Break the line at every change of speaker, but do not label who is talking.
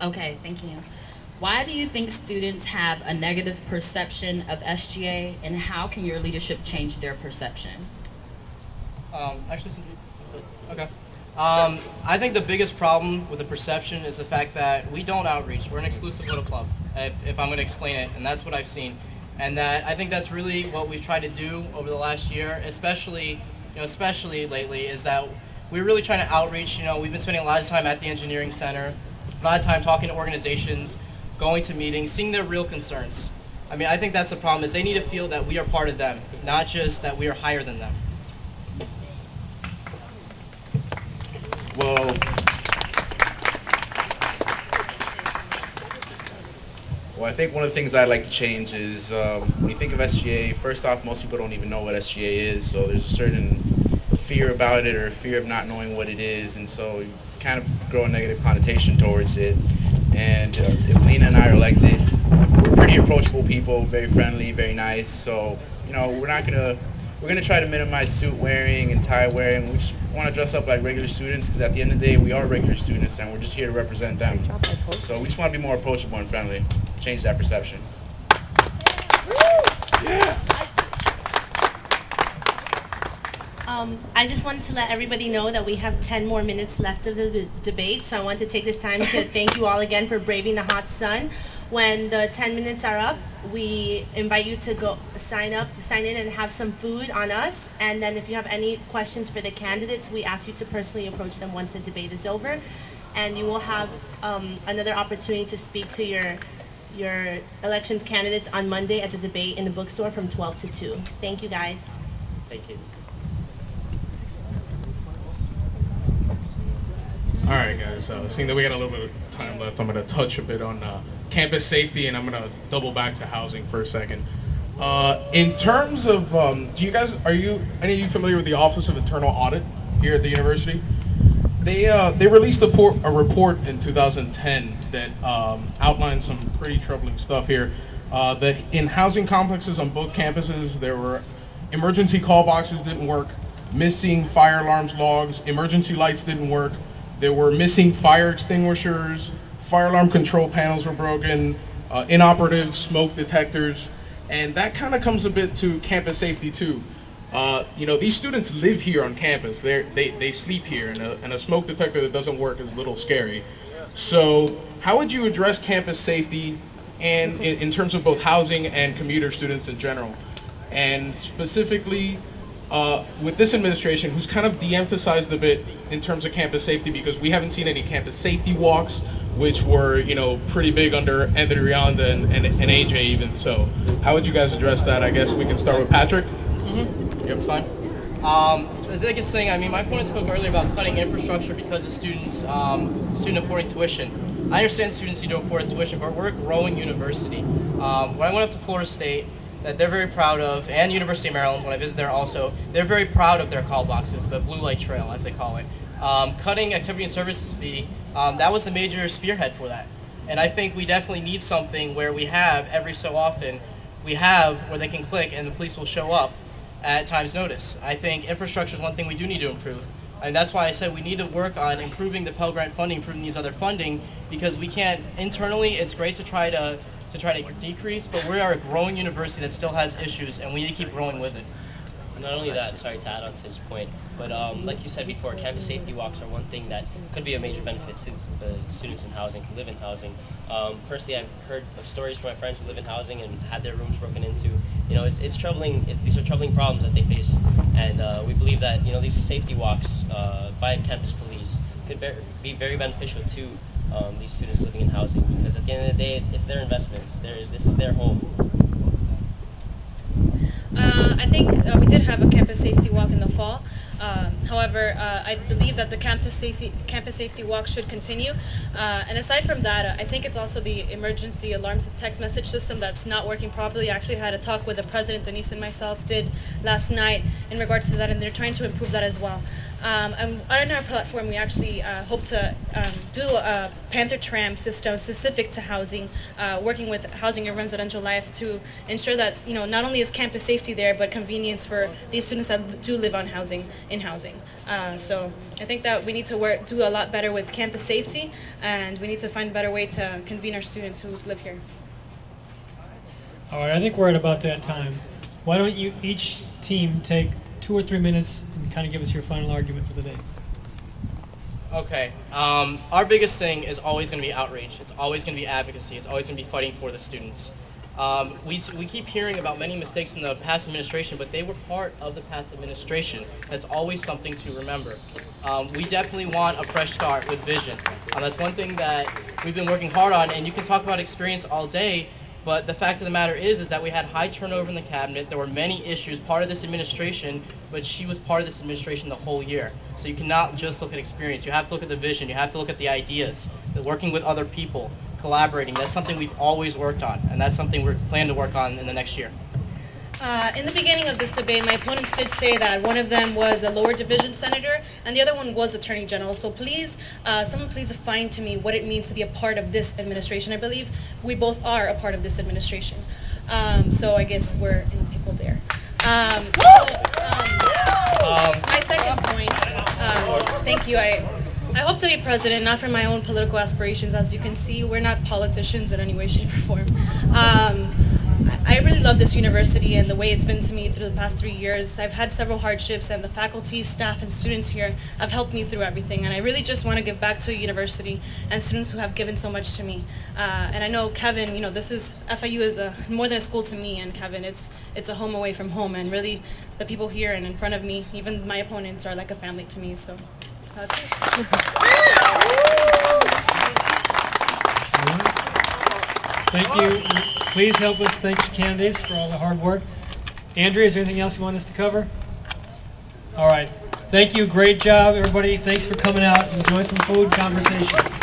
Okay, thank you. Why do you think students have a negative perception of SGA, and how can your leadership change their perception?
Actually, okay. I think the biggest problem with the perception is the fact that we don't outreach. We're an exclusive little club, if I'm going to explain it, and that's what I've seen. And that I think that's really what we've tried to do over the last year, especially lately, is that we're really trying to outreach. We've been spending a lot of time at the engineering center, a lot of time talking to organizations, going to meetings, seeing their real concerns. I mean, I think that's the problem, is they need to feel that we are part of them, not just that we are higher than them.
Well, I think one of the things I'd like to change is when you think of SGA, first off, most people don't even know what SGA is, so there's a certain fear about it or fear of not knowing what it is, and so you kind of grow a negative connotation towards it. And if Lena and I are elected, we're pretty approachable people, very friendly, very nice, so we're gonna try to minimize suit wearing and tie wearing. We just want to dress up like regular students, because at the end of the day, we are regular students and we're just here to represent them. So we just want to be more approachable and friendly, change that perception.
Yeah.
I just wanted to let everybody know that we have 10 more minutes left of the debate, so I want to take this time to thank you all again for braving the hot sun. When the 10 minutes are up, we invite you to go sign in and have some food on us, and then if you have any questions for the candidates, we ask you to personally approach them once the debate is over, and you will have another opportunity to speak to your elections candidates on Monday at the debate in the bookstore from 12 to 2. Thank you, guys.
Thank you.
All right, guys. Seeing that we got a little bit of time left, I'm going to touch a bit on campus safety, and I'm going to double back to housing for a second. In terms of, are any of you familiar with the Office of Internal Audit here at the university? They released a report in 2010 that outlined some pretty troubling stuff here. That in housing complexes on both campuses, there were emergency call boxes didn't work, missing fire alarms logs, emergency lights didn't work. There were missing fire extinguishers, fire alarm control panels were broken, inoperative smoke detectors, and that kind of comes a bit to campus safety too. These students live here on campus. They sleep here, and a smoke detector that doesn't work is a little scary. So how would you address campus safety and in terms of both housing and commuter students in general? And specifically, with this administration, who's kind of de-emphasized a bit in terms of campus safety, because we haven't seen any campus safety walks, which were, pretty big under Anthony Rianda and AJ even. So how would you guys address that? I guess we can start with Patrick.
Mm-hmm. Yep, it's fine. The biggest thing, my opponent spoke earlier about cutting infrastructure because of student affording tuition. I understand students need to afford tuition, but we're a growing university. When I went up to Florida State, that they're very proud of, and University of Maryland, when I visited there also, they're very proud of their call boxes, the blue light trail, as they call it. Cutting activity and services fee, that was the major spearhead for that. And I think we definitely need something where we have, every so often, where they can click and the police will show up at time's notice. I think infrastructure is one thing we do need to improve. And that's why I said we need to work on improving the Pell Grant funding, improving these other funding, because we can't, internally, it's great to try to decrease, but we are a growing university that still has issues, and we need to keep growing with it.
Not only that, sorry to add on to his point, but like you said before, campus safety walks are one thing that could be a major benefit to the students in housing, who live in housing. Personally, I've heard of stories from my friends who live in housing and had their rooms broken into. It's troubling. These are troubling problems that they face, and we believe that these safety walks by campus police could be very beneficial to these students living in housing, because at the end of the day, it's their investments. This is their home.
I think we did have a campus safety walk in the fall. However, I believe that the campus safety walk should continue. And aside from that, I think it's also the emergency alarms text message system that's not working properly. I actually had a talk with the president, Denise, and myself did last night in regards to that, and they're trying to improve that as well. And on our platform, we actually hope to do a Panther Tram system specific to housing, working with housing and residential life to ensure that not only is campus safety there, but convenience for these students that do live on housing in housing. So I think that we need to do a lot better with campus safety, and we need to find a better way to convene our students who live here.
All right, I think we're at about that time. Why don't you each team take 2 or 3 minutes and kind of give us your final argument for the day?
Okay. Our biggest thing is always going to be outreach. It's always going to be advocacy. It's always going to be fighting for the students. We keep hearing about many mistakes in the past administration, but they were part of the past administration. That's always something to remember. We definitely want a fresh start with vision. That's one thing that we've been working hard on, and you can talk about experience all day, but the fact of the matter is that we had high turnover in the cabinet. There were many issues, part of this administration, but she was part of this administration the whole year. So you cannot just look at experience. You have to look at the vision. You have to look at the ideas, working with other people, collaborating. That's something we've always worked on, and that's something we're planning to work on in the next year.
In the beginning of this debate, my opponents did say that one of them was a lower division senator and the other one was attorney general. So please, someone please define to me what it means to be a part of this administration. I believe we both are a part of this administration. So I guess we're in equal there. My second point, thank you. I hope to be president, not for my own political aspirations. As you can see, we're not politicians in any way, shape, or form. I really love this university and the way it's been to me through the past 3 years. I've had several hardships, and the faculty, staff, and students here have helped me through everything. And I really just want to give back to a university and students who have given so much to me. And I know Kevin, this is FIU is more than a school to me, and Kevin, it's a home away from home. And really, the people here and in front of me, even my opponents, are like a family to me. So that's it.
Thank you. Please help us thank the candidates for all the hard work. Andrea, is there anything else you want us to cover? All right. Thank you. Great job, everybody. Thanks for coming out. Enjoy some food conversation.